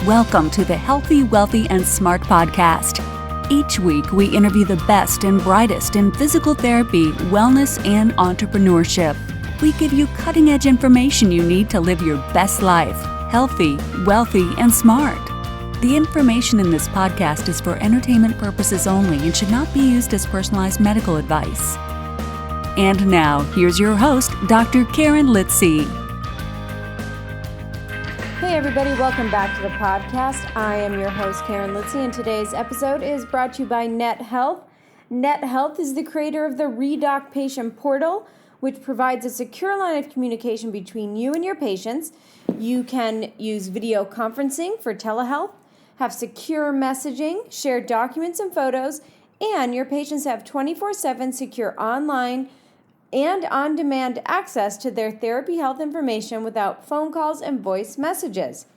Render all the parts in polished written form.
Welcome to the Healthy, Wealthy, and Smart podcast. Each week, we interview the best and brightest in physical therapy, wellness, and entrepreneurship. We give you cutting-edge information you need to live your best life, healthy, wealthy, and smart. The information in this podcast is for entertainment purposes only and should not be used as personalized medical advice. And now, here's your host, Dr. Karen Litzy. Hey everybody, welcome back to the podcast. I am your host, Karen Litzy, and today's episode is brought to you by NetHealth. NetHealth is the creator of the Redoc Patient Portal, which provides a secure line of communication between you and your patients. You can use video conferencing for telehealth, have secure messaging, share documents and photos, and your patients have 24/7 secure online and on-demand access to their therapy health information without phone calls and voice messages.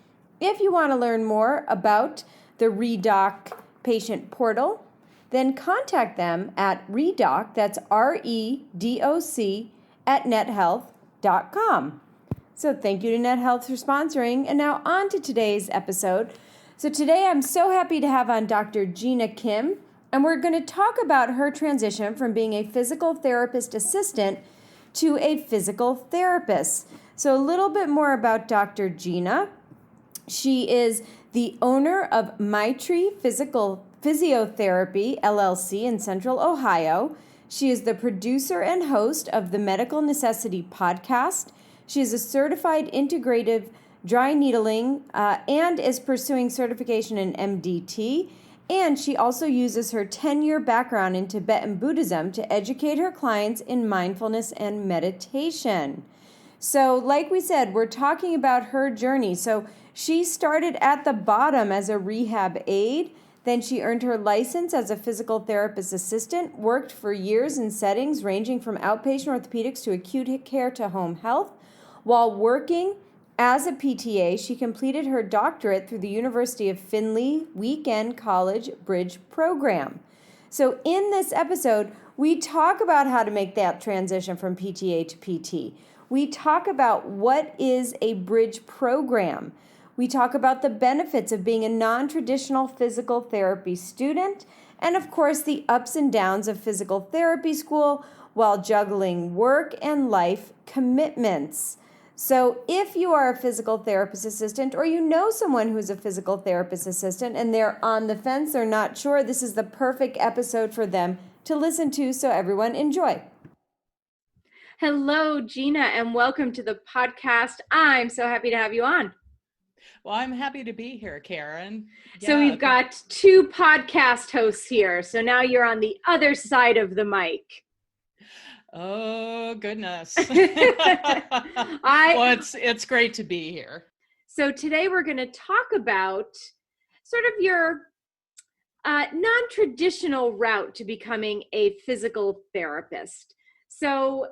If you want to learn more about the Redoc Patient Portal, then contact them at Redoc, that's REDOC, at nethealth.com. So thank you to NetHealth for sponsoring. And now on to today's episode. So today I'm so happy to have on Dr. Gina Kim, and we're going to talk about her transition from being a physical therapist assistant to a physical therapist. So a little bit more about Dr. Gina. She is the owner of Maitri Physiotherapy, LLC in Central Ohio. She is the producer and host of the Medical Necessity podcast. She is a certified integrative dry needling and is pursuing certification in MDT. And she also uses her 10-year background in Tibetan Buddhism to educate her clients in mindfulness and meditation. So like we said, we're talking about her journey. So she started at the bottom as a rehab aide. Then she earned her license as a physical therapist assistant, worked for years in settings ranging from outpatient orthopedics to acute care to home health. While working as a PTA, she completed her doctorate through the University of Findlay Weekend College Bridge Program. So in this episode, we talk about how to make that transition from PTA to PT. We talk about what is a bridge program. We talk about the benefits of being a non-traditional physical therapy student, and of course the ups and downs of physical therapy school while juggling work and life commitments. So if you are a physical therapist assistant or you know someone who's a physical therapist assistant and they're on the fence, they're not sure, this is the perfect episode for them to listen to, so everyone enjoy. Hello, Gina, and welcome to the podcast. I'm so happy to have you on. Well, I'm happy to be here, Karen. So we've got two podcast hosts here. So now you're on the other side of the mic. Oh, goodness. Well, it's great to be here. So today we're going to talk about sort of your non-traditional route to becoming a physical therapist. So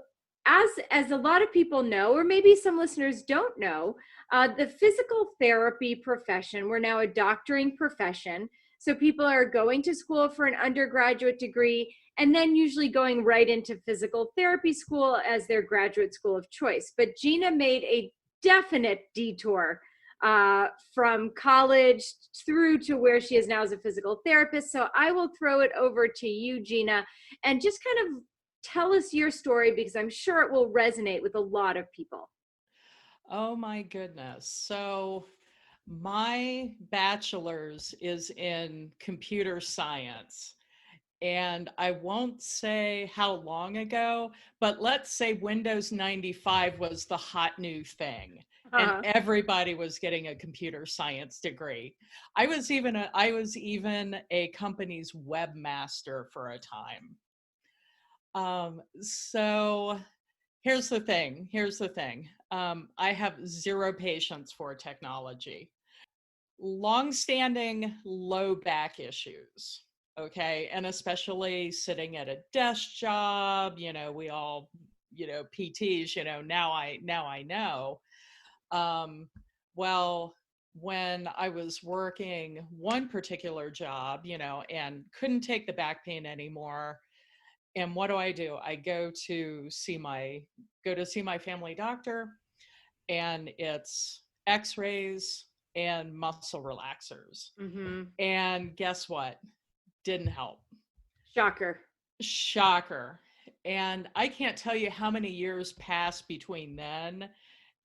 as a lot of people know, or maybe some listeners don't know, the physical therapy profession, we're now a doctoring profession. So people are going to school for an undergraduate degree and then usually going right into physical therapy school as their graduate school of choice. But Gina made a definite detour from college through to where she is now as a physical therapist. So I will throw it over to you, Gina, and just kind of tell us your story because I'm sure it will resonate with a lot of people. Oh my goodness. So my bachelor's is in computer science. And I won't say how long ago, but let's say Windows 95 was the hot new thing. And everybody was getting a computer science degree. I was even a company's webmaster for a time. So here's the thing. I have zero patience for technology. Long-standing low back issues. Okay. And especially sitting at a desk job, we all, PTs, now I know. Well, when I was working one particular job, and couldn't take the back pain anymore. And what do? I go to see my family doctor, and it's x-rays and muscle relaxers. Mm-hmm. And guess what? Didn't help. Shocker. And I can't tell you how many years passed between then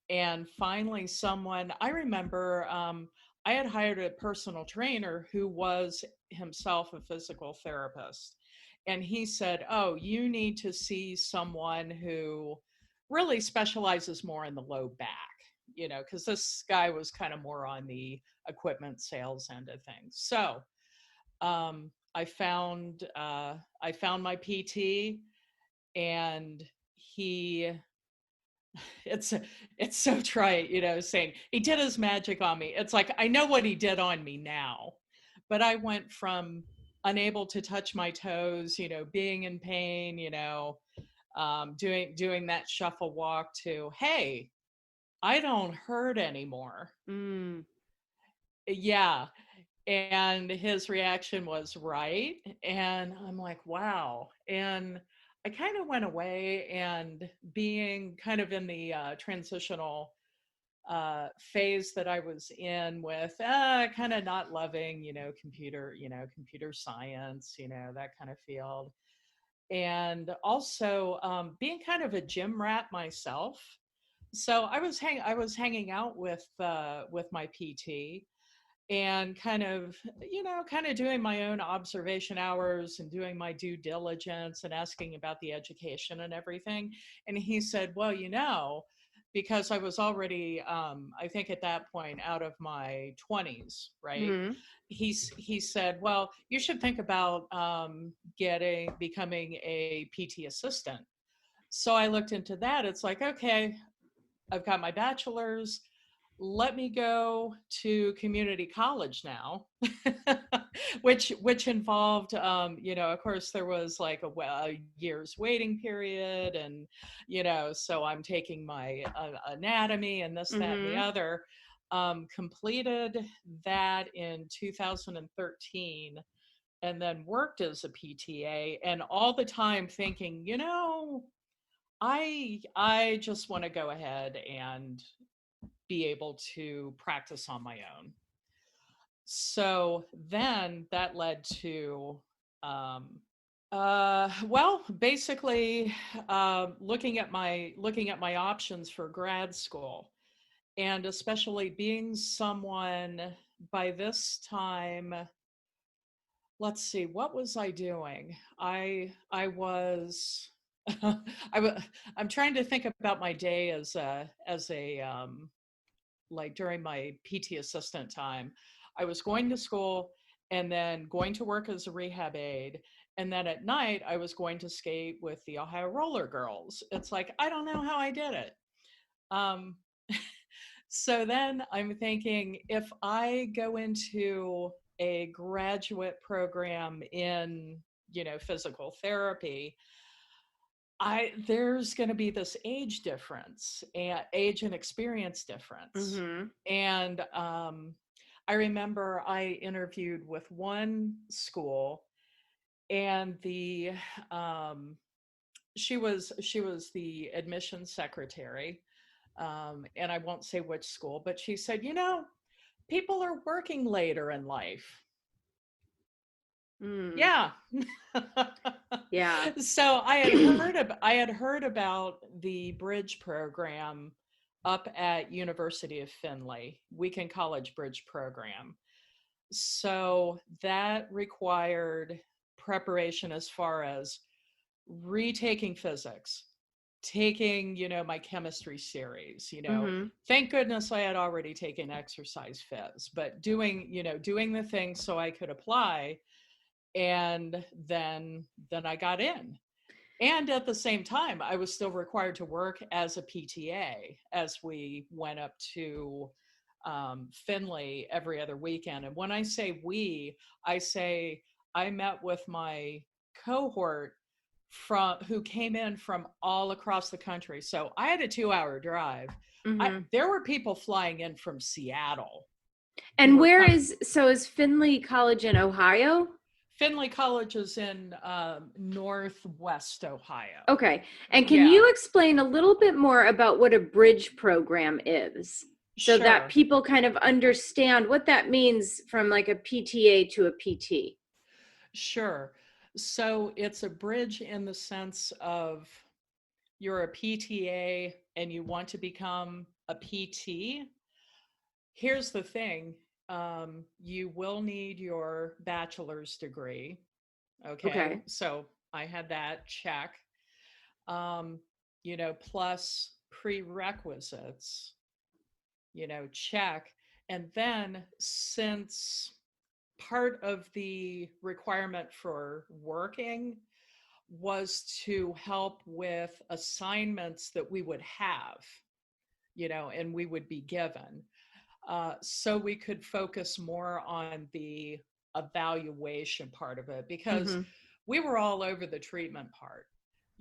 and finally I remember I had hired a personal trainer who was himself a physical therapist. And he said, oh, you need to see someone who really specializes more in the low back, because this guy was kind of more on the equipment sales end of things. So I found my PT, and he it's so trite, saying he did his magic on me. It's like, I know what he did on me now, but I went from unable to touch my toes, being in pain, doing that shuffle walk, to, hey, I don't hurt anymore. Yeah. And his reaction was right. And I'm like, wow. And I kind of went away, and being kind of in the transitional phase that I was in with kind of not loving, computer science, that kind of field. And also being kind of a gym rat myself. So I was hanging out with my PT, and kind of doing my own observation hours and doing my due diligence and asking about the education and everything. And he said, well, because I was already I think at that point out of my 20s, right? Mm-hmm. He said, well, you should think about becoming a PT assistant. So I looked into that. It's like, okay, I've got my bachelor's, let me go to community college now, which involved, of course, there was like a year's waiting period, and so I'm taking my anatomy and this, that, and the other. Completed that in 2013, and then worked as a PTA, and all the time thinking, I just want to go ahead and be able to practice on my own. So then that led to, basically looking at my options for grad school, and especially being someone by this time. Let's see, what was I doing? I was. I'm trying to think about my day as a like during my PT assistant time. I was going to school and then going to work as a rehab aide. And then at night, I was going to skate with the Ohio Roller Girls. It's like, I don't know how I did it. So then I'm thinking, if I go into a graduate program in, physical therapy, there's going to be this age difference, and age and experience difference. And I remember I interviewed with one school, and she was the admissions secretary, and I won't say which school, but she said, people are working later in life. Yeah. Yeah. So I had heard about the bridge program up at University of Findlay, weekend college bridge program. So that required preparation as far as retaking physics, taking, my chemistry series, thank goodness I had already taken exercise phys, but doing the things so I could apply. And then I got in. And at the same time, I was still required to work as a PTA as we went up to Findlay every other weekend. And when I say we, I say I met with my cohort who came in from all across the country. So I had a 2-hour drive. There were people flying in from Seattle. And is Findlay College in Ohio? Findlay College is in Northwest Ohio. Okay. And can you explain a little bit more about what a bridge program is? so that Sure. people kind of understand what that means from like a PTA to a PT. Sure. So it's a bridge in the sense of you're a PTA and you want to become a PT. Here's the thing, you will need your bachelor's degree. Okay. Okay. So I had that check, um, plus prerequisites, check. And then since part of the requirement for working was to help with assignments that we would have, and we would be given. So we could focus more on the evaluation part of it because Mm-hmm. we were all over the treatment part,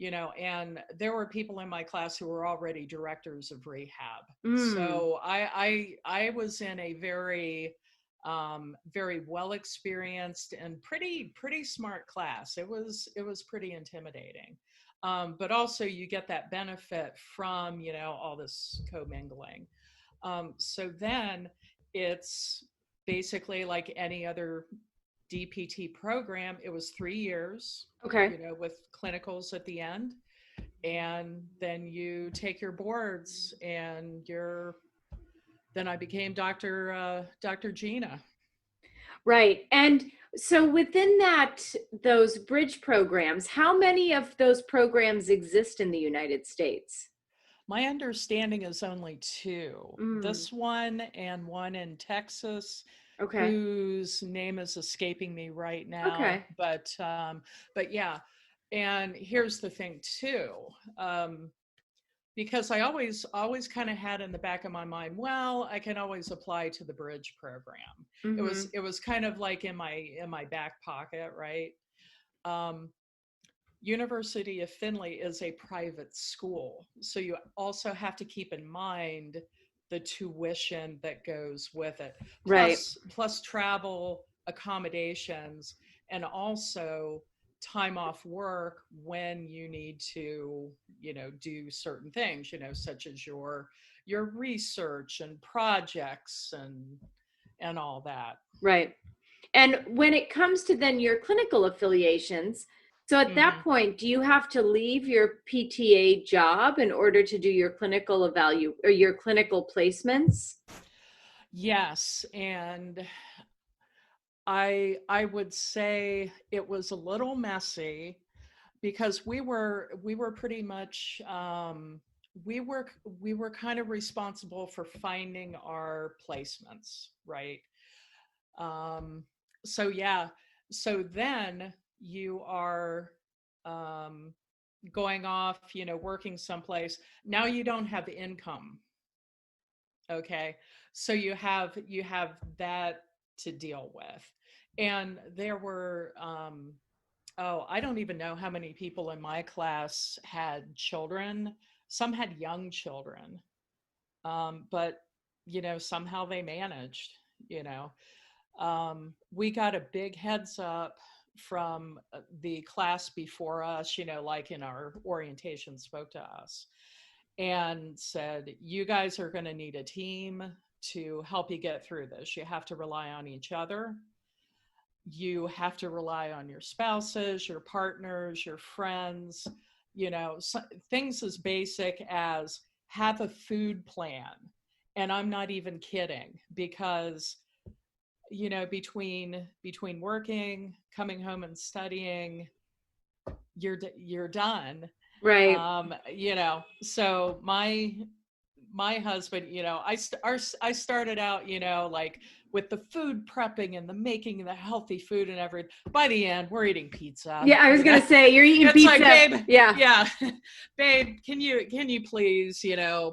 and there were people in my class who were already directors of rehab. Mm. So I was in a very well experienced and pretty smart class. It was pretty intimidating, but also you get that benefit from all this commingling. So then it's basically like any other DPT program. It was 3 years, Okay. with clinicals at the end. And then you take your boards and then I became Dr. Gina. Right. And so within those bridge programs, how many of those programs exist in the United States? My understanding is only two. Mm. This one and one in Texas, Okay. whose name is escaping me right now. Okay. But yeah. And here's the thing too, because I always kind of had in the back of my mind, well, I can always apply to the bridge program. It Mm-hmm. was it was kind of like in my back pocket, right? Um, University of Findlay is a private school. So you also have to keep in mind the tuition that goes with it, Right. plus travel, accommodations, and also time off work when you need to, do certain things, such as your research and projects and all that. Right. And when it comes to then your clinical affiliations, so at that Hmm. point, do you have to leave your PTA job in order to do your clinical or your clinical placements? Yes, and I would say it was a little messy because we were pretty much we were kind of responsible for finding our placements, right? Um, so yeah, so then you are um, going off, working someplace. Now you don't have income. Okay, so you have that to deal with. And there were I don't even know how many people in my class had children. Some had young children, but somehow they managed. you know we got a big heads up from the class before us, like in our orientation, spoke to us and said, you guys are going to need a team to help you get through this. You have to rely on each other. You have to rely on your spouses, your partners, your friends, things as basic as have a food plan. And I'm not even kidding, because between working, coming home and studying, you're done. Right. So my husband, I started out, like with the food prepping and the making the healthy food and everything. By the end, we're eating pizza. Yeah, I was going to say you're eating It's pizza. like, babe, Yeah. yeah, babe, can you please,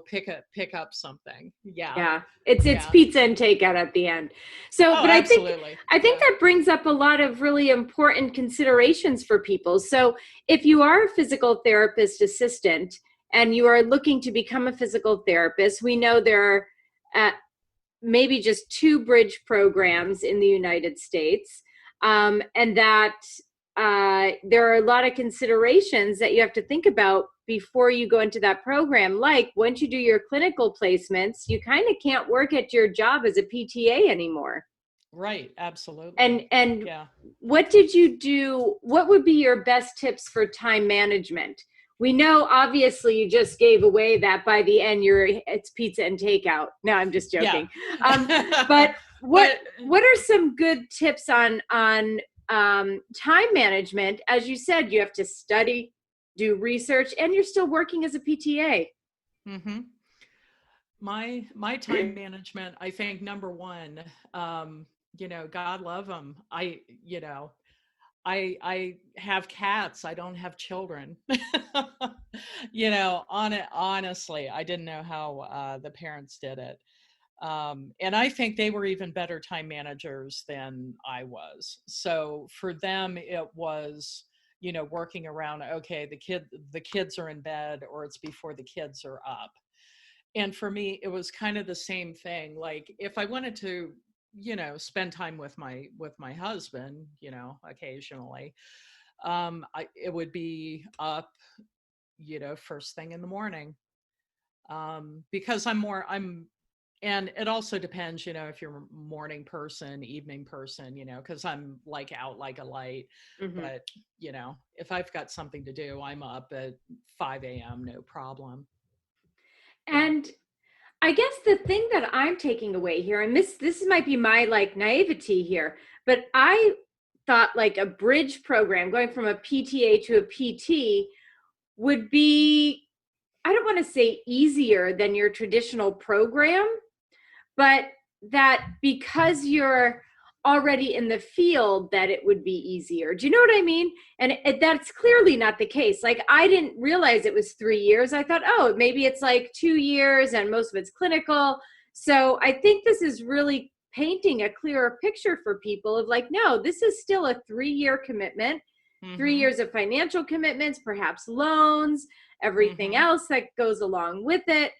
pick up something? Yeah, Yeah. It's yeah. pizza and takeout at the end. So, Oh, but absolutely. I think Yeah. that brings up a lot of really important considerations for people. So, if you are a physical therapist assistant and you are looking to become a physical therapist, we know there are maybe just 2 bridge programs in the United States, and that there are a lot of considerations that you have to think about before you go into that program. Like once you do your clinical placements, you kind of can't work at your job as a PTA anymore. Right. Absolutely. And yeah. What did you do? What would be your best tips for time management? We know, obviously, you just gave away that by the end, it's pizza and takeout. No, I'm just joking. Yeah. But what are some good tips on time management? As you said, you have to study, do research, and you're still working as a PTA. Mm-hmm. My time management, I think number one, God love them. I have cats. I don't have children. Honestly, I didn't know how the parents did it. And I think they were even better time managers than I was. So for them, it was, working around, okay, the kids are in bed or it's before the kids are up. And for me, it was kind of the same thing. Like if I wanted to, spend time with my husband, occasionally, it would be up, first thing in the morning. Because and it also depends, if you're a morning person, evening person, because I'm like out like a light. Mm-hmm. But, if I've got something to do, I'm up at 5 a.m., no problem. And I guess the thing that I'm taking away here, and this might be my like naivety here, but I thought like a bridge program going from a PTA to a PT would be, I don't want to say easier than your traditional program, but that because you're already in the field that it would be easier. Do you know what I mean? And that's clearly not the case. Like I didn't realize it was 3 years. I thought, oh, maybe it's like 2 years and most of it's clinical. So I think this is really painting a clearer picture for people of like, no, this is still a 3-year commitment, mm-hmm. 3 years of financial commitments, perhaps loans, everything mm-hmm. else that goes along with it.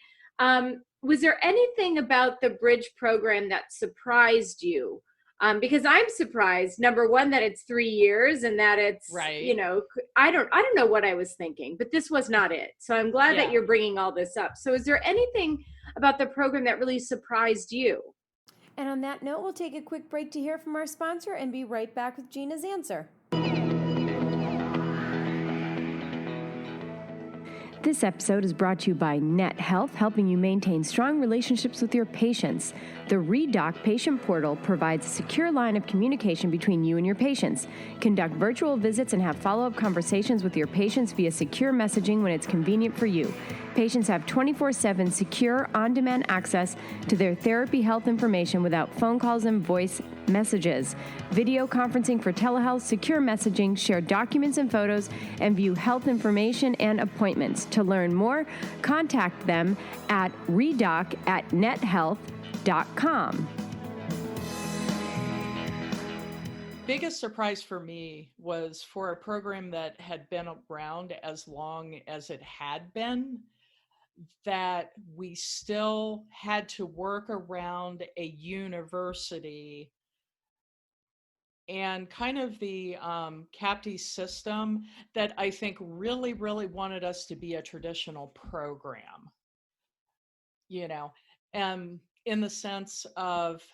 Was there anything about the bridge program that surprised you? Because I'm surprised, number one, that it's 3 years and that it's, right. I don't know what I was thinking, but this was not it. So I'm glad that you're bringing all this up. So is there anything about the program that really surprised you? And on that note, we'll take a quick break to hear from our sponsor and be right back with Gina's answer. This episode is brought to you by Net Health, helping you maintain strong relationships with your patients. The ReDoc patient portal provides a secure line of communication between you and your patients. Conduct virtual visits and have follow-up conversations with your patients via secure messaging when it's convenient for you. Patients have 24/7 secure, on-demand access to their therapy health information without phone calls and voice messages. Video conferencing for telehealth, secure messaging, share documents and photos, and view health information and appointments. To learn more, contact them at redoc@nethealth.com. Biggest surprise for me was for a program that had been around as long as it had been, that we still had to work around a university and kind of the CAPTE system that I think really, really wanted us to be a traditional program, in the sense of,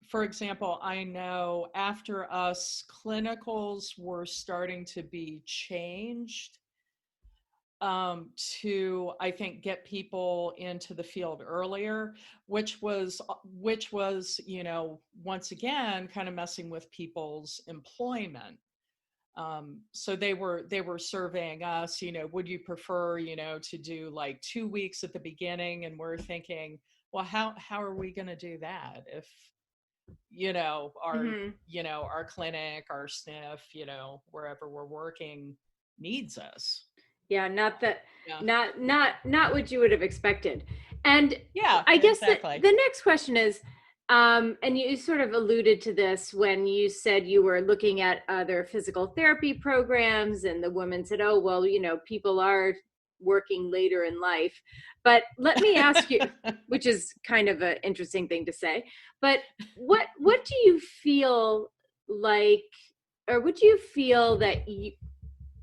for example, I know after us, clinicals were starting to be changed to, I think, get people into the field earlier, which was, once again, kind of messing with people's employment. So they were surveying us, would you prefer, to do like 2 weeks at the beginning? And we're thinking, well, how are we going to do that if, our, mm-hmm. Our clinic, our SNF, wherever we're working needs us. Yeah, not what you would have expected. And yeah, I guess exactly. the next question is, and you sort of alluded to this when you said you were looking at other physical therapy programs and the woman said, oh, well, people are working later in life. But let me ask you, which is kind of an interesting thing to say, but what do you feel like or would you feel that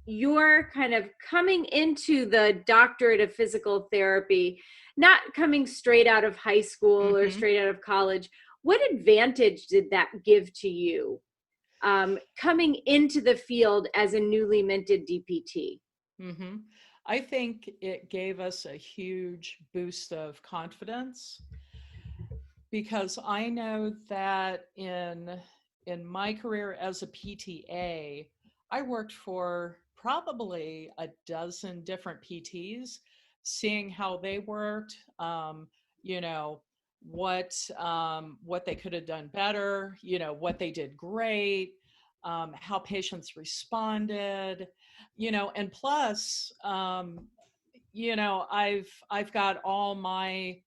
you're kind of coming into the doctorate of physical therapy, not coming straight out of high school or straight out of college? What advantage did that give to you coming into the field as a newly minted DPT? I think it gave us a huge boost of confidence, because I know that in my career as a PTA, I worked for probably a dozen different PTs, seeing how they worked, you know, what they could have done better, what they did great, how patients responded, and plus, I've got all my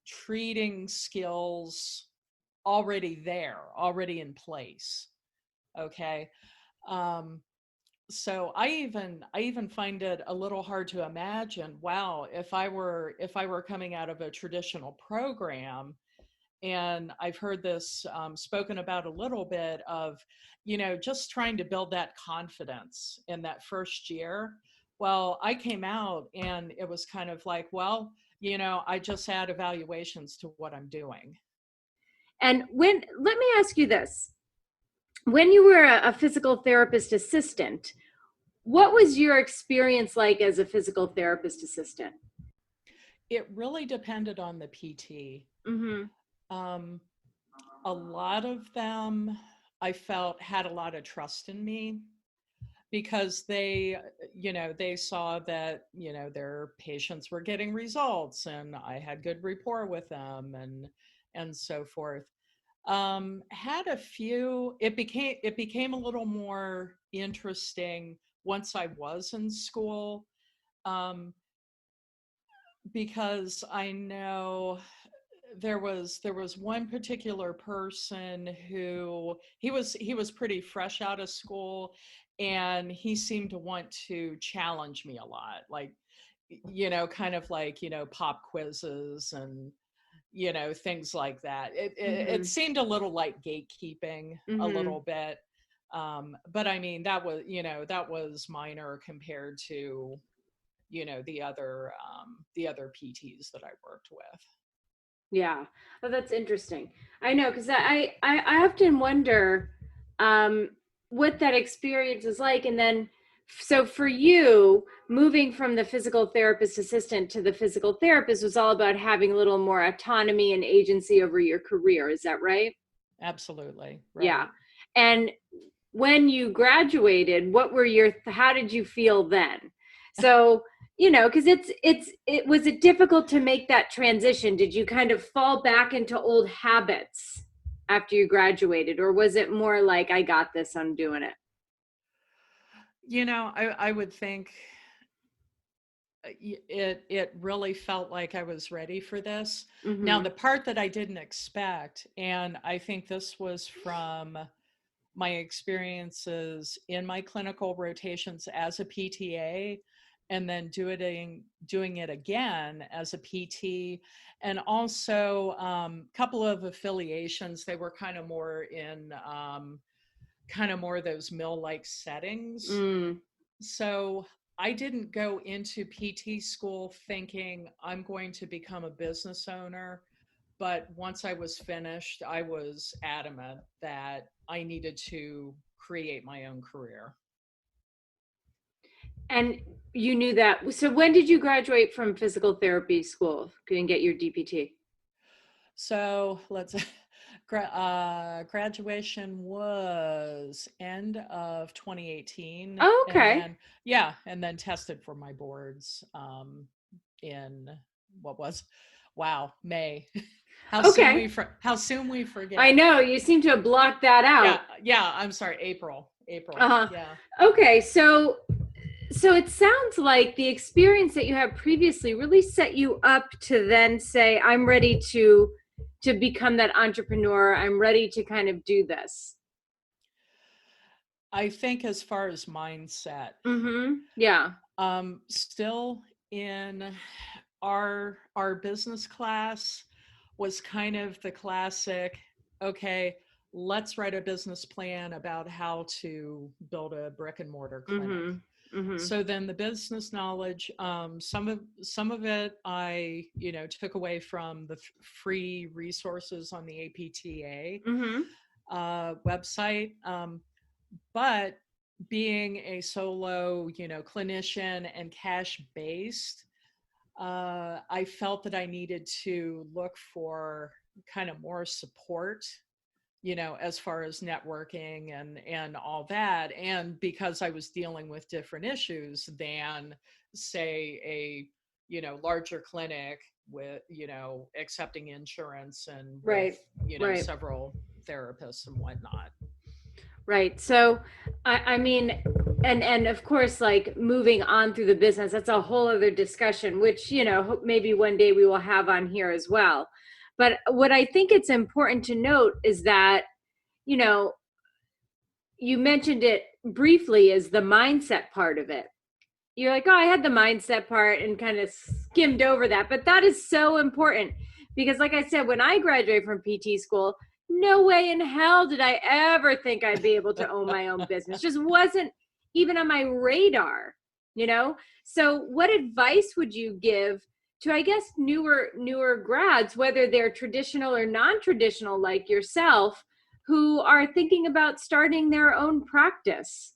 treating skills already in place. Okay. Um, so I even find it a little hard to imagine, wow, if I were coming out of a traditional program. And I've heard this spoken about a little bit of, just trying to build that confidence in that first year. Well, I came out and it was kind of like, well, I just add evaluations to what I'm doing. And let me ask you this. When you were a physical therapist assistant, what was your experience like as a physical therapist assistant? It really depended on the PT. Um, a lot of them I felt had a lot of trust in me, because they saw that, their patients were getting results and I had good rapport with them, and so forth. Had a few, it became a little more interesting once I was in school, um, because I know there was one particular person who he was pretty fresh out of school, and he seemed to want to challenge me a lot, like, kind of like, pop quizzes and things like that. It seemed a little like gatekeeping a little bit, but I mean, that was minor compared to the other PTs that I worked with. Yeah. Oh, that's interesting. I know, because I often wonder what that experience is like. And then, so for you, moving from the physical therapist assistant to the physical therapist was all about having a little more autonomy and agency over your career. Is that right? Absolutely. Right. Yeah. And when you graduated, how did you feel then? So, because it was it difficult to make that transition? Did you kind of fall back into old habits after you graduated, or was it more like, I got this, I'm doing it? I would think it really felt like I was ready for this. Now, the part that I didn't expect, and I think this was from my experiences in my clinical rotations as a PTA, and then doing it again as a PT, and also a couple of affiliations. They were kind of more in those mill-like settings. So I didn't go into PT school thinking I'm going to become a business owner. But once I was finished, I was adamant that I needed to create my own career. And you knew that. So when did you graduate from physical therapy school and get your DPT? So graduation was end of 2018. Oh, okay. And then tested for my boards in what was, wow, May. How soon we forget. I know, you seem to have blocked that out. Yeah, I'm sorry, April. Uh-huh. Yeah. Okay, so it sounds like the experience that you had previously really set you up to then say, I'm ready to become that entrepreneur. I'm ready to kind of do this. I think as far as mindset, yeah, still in our business class was kind of the classic, okay, let's write a business plan about how to build a brick and mortar clinic. So then the business knowledge, some of it I, took away from the free resources on the APTA website. But being a solo, clinician and cash based, I felt that I needed to look for kind of more support, as far as networking and all that. And because I was dealing with different issues than, say, a, larger clinic with, accepting insurance and with, several therapists and whatnot. Right. So, I mean, and of course, like moving on through the business, that's a whole other discussion, which, maybe one day we will have on here as well. But what I think it's important to note is that, you mentioned it briefly as the mindset part of it. You're like, oh, I had the mindset part and kind of skimmed over that. But that is so important because, like I said, when I graduated from PT school, no way in hell did I ever think I'd be able to own my own business. Just wasn't even on my radar, So what advice would you give to, I guess, newer grads, whether they're traditional or non-traditional like yourself, who are thinking about starting their own practice?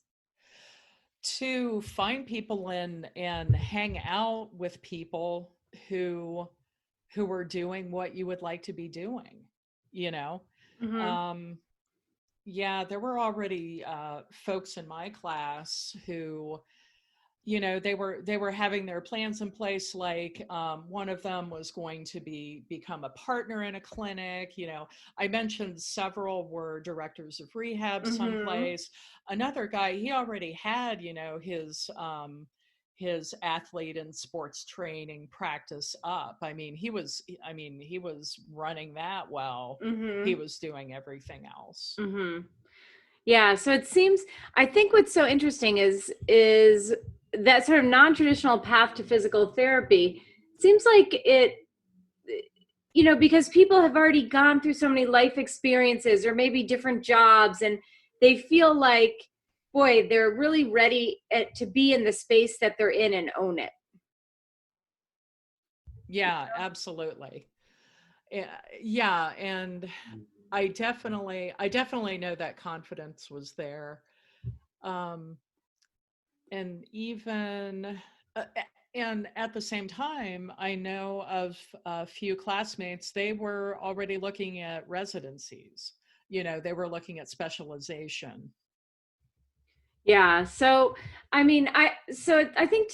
To find people and hang out with people who are doing what you would like to be doing, there were already folks in my class who, they were having their plans in place. Like one of them was going to become a partner in a clinic. I mentioned several were directors of rehab someplace. Another guy, he already had, his athlete and sports training practice up. He was running that while he was doing everything else. Yeah. So it seems, I think what's so interesting is that sort of non-traditional path to physical therapy seems like it, because people have already gone through so many life experiences or maybe different jobs, and they feel like, boy, they're really ready to be in the space that they're in and own it. Yeah, absolutely. Yeah. And I definitely know that confidence was there. And even, and at the same time, I know of a few classmates, they were already looking at residencies, they were looking at specialization. Yeah. So, I think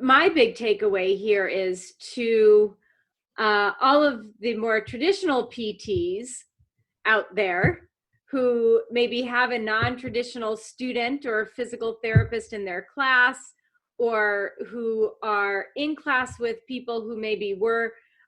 my big takeaway here is to all of the more traditional PTs out there who maybe have a non-traditional student or physical therapist in their class, or who are in class with people who maybe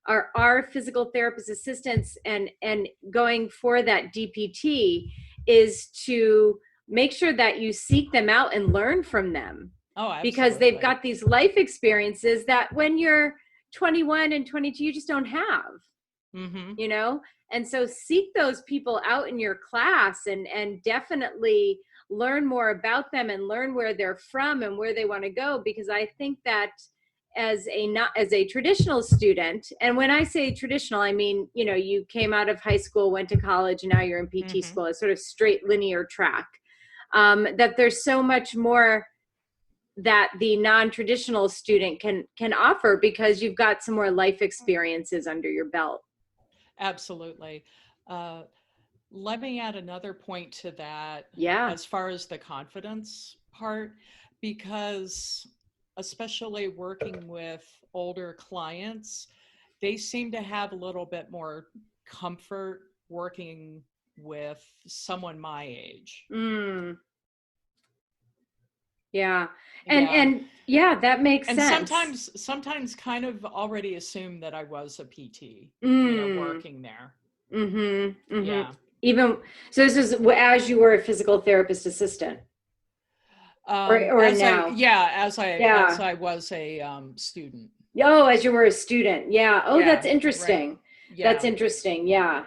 are physical therapist assistants and going for that DPT, is to make sure that you seek them out and learn from them. Oh, absolutely. Because they've got these life experiences that when you're 21 and 22, you just don't have. And so seek those people out in your class and definitely learn more about them and learn where they're from and where they want to go. Because I think that as a traditional student, and when I say traditional, I mean, you came out of high school, went to college, and now you're in PT school, a sort of straight linear track, that there's so much more that the non-traditional student can offer because you've got some more life experiences under your belt. Absolutely. Let me add another point to that. Yeah. As far as the confidence part, because especially working with older clients, they seem to have a little bit more comfort working with someone my age. Yeah. And yeah, that makes sense. And sometimes kind of already assume that I was a PT, working there. Yeah. Even so, this is as you were a physical therapist assistant. Or now? As I was a student. Oh, as you were a student. Yeah. Oh, Yeah, that's interesting. right. Yeah. That's interesting. Yeah.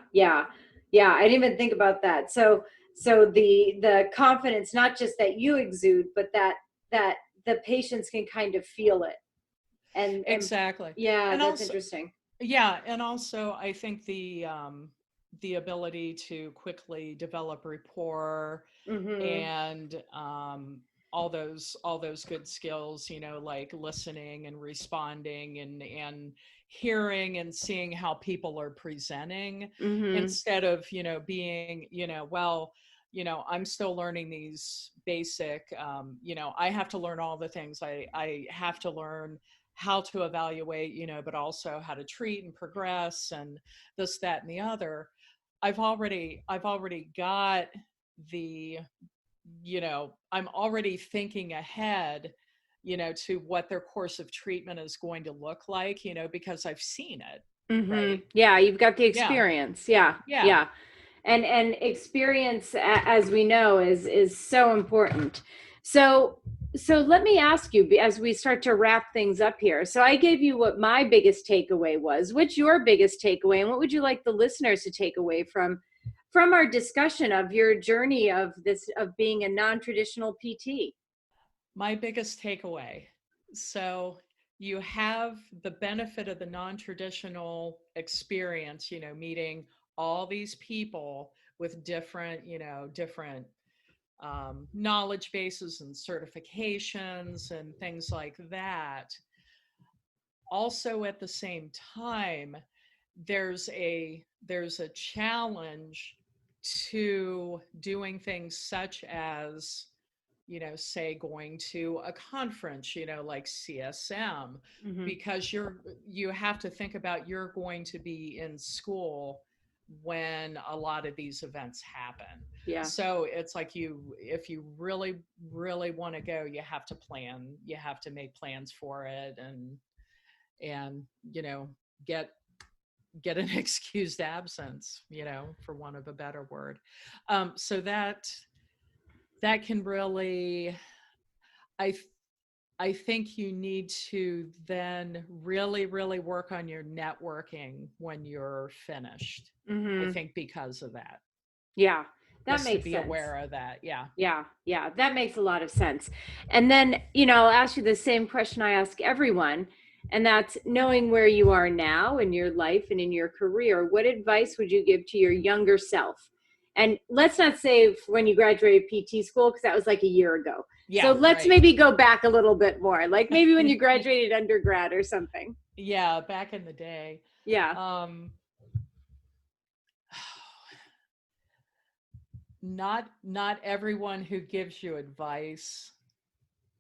Yeah, I didn't even think about that. So the confidence, not just that you exude, but that the patients can kind of feel it. And Exactly. yeah, And that's also, interesting. yeah, and also I think the ability to quickly develop rapport Mm-hmm. and all those good skills, you know, like listening and responding and hearing and seeing how people are presenting, Mm-hmm. instead of, you know, being, you know, well, you know, I'm still learning these basic, you know, I have to learn all the things. I have to learn how to evaluate, you know, but also how to treat and progress and this, that, and the other. I've already got the, you know, I'm already thinking ahead, you know, to what their course of treatment is going to look like, you know, because I've seen it, Mm-hmm. right? Yeah, you've got the Yeah. experience. Yeah, Yeah. yeah. And experience, as we know, is so important. So let me ask you, as we start to wrap things up here. So I gave you what my biggest takeaway was. What's your biggest takeaway, and what would you like the listeners to take away from our discussion of your journey of being a non-traditional PT? My biggest takeaway. So you have the benefit of the non-traditional experience, you know, meeting all these people with different, you know, different knowledge bases and certifications and things like that. Also, at the same time, there's a challenge to doing things such as, you know, say going to a conference, you know, like CSM, Mm-hmm. because you have to think about, you're going to be in school when a lot of these events happen. Yeah. So it's like, if you really really want to go, you have to plan, you have to make plans for it, and you know, get an excused absence, you know, for want of a better word. So that can really, I I think you need to then really, really work on your networking when you're finished. I Mm-hmm. think because of that, Yeah, that just to makes be sense. aware of that. Yeah. Yeah, yeah, that makes a lot of sense. And then, I'll ask you the same question I ask everyone, and that's knowing where you are now in your life and in your career, what advice would you give to your younger self? And let's not say when you graduated PT school, because that was like a year ago. So Yeah. let's Right. maybe go back a little bit more, like maybe when you graduated undergrad or something. Yeah. Back in the day. Yeah. Um, not everyone who gives you advice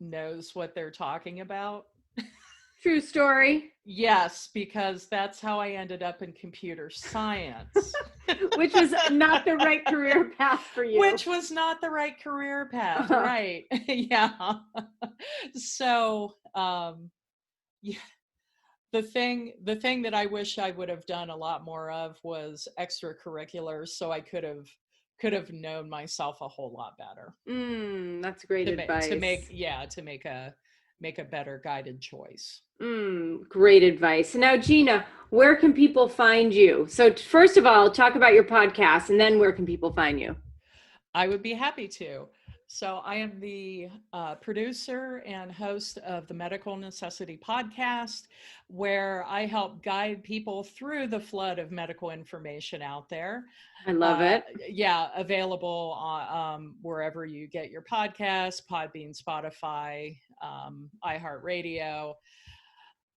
knows what they're talking about. True story. Yes, because that's how I ended up in computer science. Which was not the right career path for you. Which was not the right career path, Uh-huh. right? Yeah. So, yeah, the thing that I wish I would have done a lot more of was extracurriculars, so I could have known myself a whole lot better That's great to make, advice. yeah, to make a better guided choice. Great advice. Now, Gina, where can people find you? So, first of all, talk about your podcast, and then where can people find you? I would be happy to. So, I am the producer and host of the Medical Necessity podcast, where I help guide people through the flood of medical information out there. I love it. Yeah, available wherever you get your podcasts: Podbean, Spotify, iHeartRadio,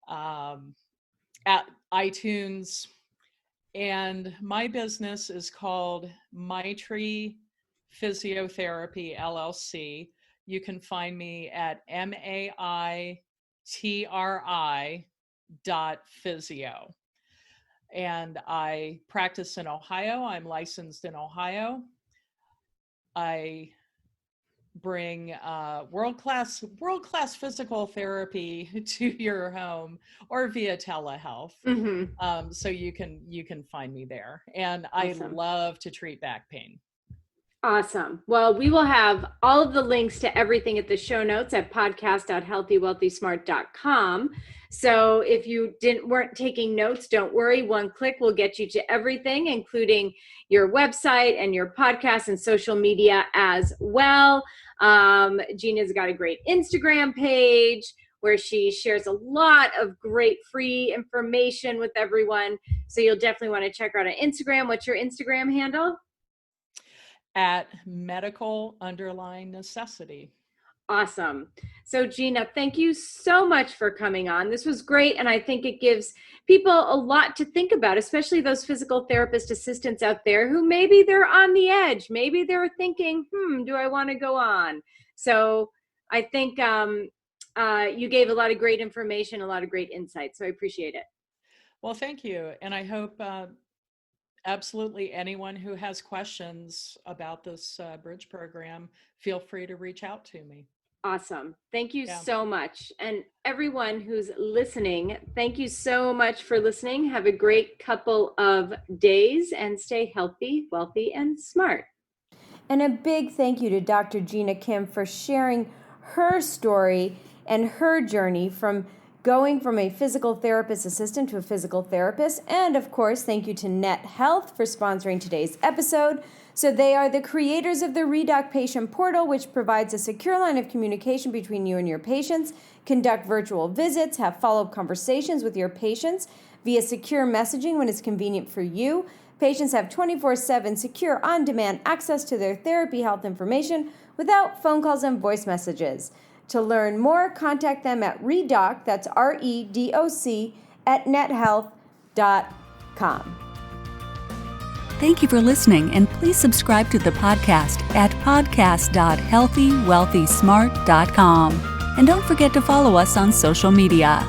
um, at iTunes. And my business is called Maitri Physiotherapy LLC. You can find me at maitri.physio. And I practice in Ohio. I'm licensed in Ohio. I bring world class physical therapy to your home or via telehealth. Mm-hmm. So you can find me there, and I Awesome. love to treat back pain. Awesome. Well, we will have all of the links to everything at the show notes at podcast.healthywealthysmart.com. So if you weren't taking notes, don't worry. One click will get you to everything, including your website and your podcast and social media as well. Gina's got a great Instagram page where she shares a lot of great free information with everyone. So you'll definitely want to check her out on Instagram. What's your Instagram handle? At medical_necessity. Awesome. So Gina, thank you so much for coming on. This was great. And I think it gives people a lot to think about, especially those physical therapist assistants out there who maybe they're on the edge. Maybe they're thinking, do I want to go on? So I think you gave a lot of great information, a lot of great insight. So I appreciate it. Well, thank you. And I hope absolutely anyone who has questions about this bridge program, feel free to reach out to me. Awesome. Thank you so much. And everyone who's listening, thank you so much for listening. Have a great couple of days and stay healthy, wealthy, and smart. And a big thank you to Dr. Gina Kim for sharing her story and her journey from going from a physical therapist assistant to a physical therapist. And of course, thank you to Net Health for sponsoring today's episode. So they are the creators of the Redoc Patient Portal, which provides a secure line of communication between you and your patients, conduct virtual visits, have follow-up conversations with your patients via secure messaging when it's convenient for you. Patients have 24/7 secure on-demand access to their therapy health information without phone calls and voice messages. To learn more, contact them at Redoc, that's REDOC, at nethealth.com. Thank you for listening, and please subscribe to the podcast at podcast.healthywealthysmart.com. And don't forget to follow us on social media.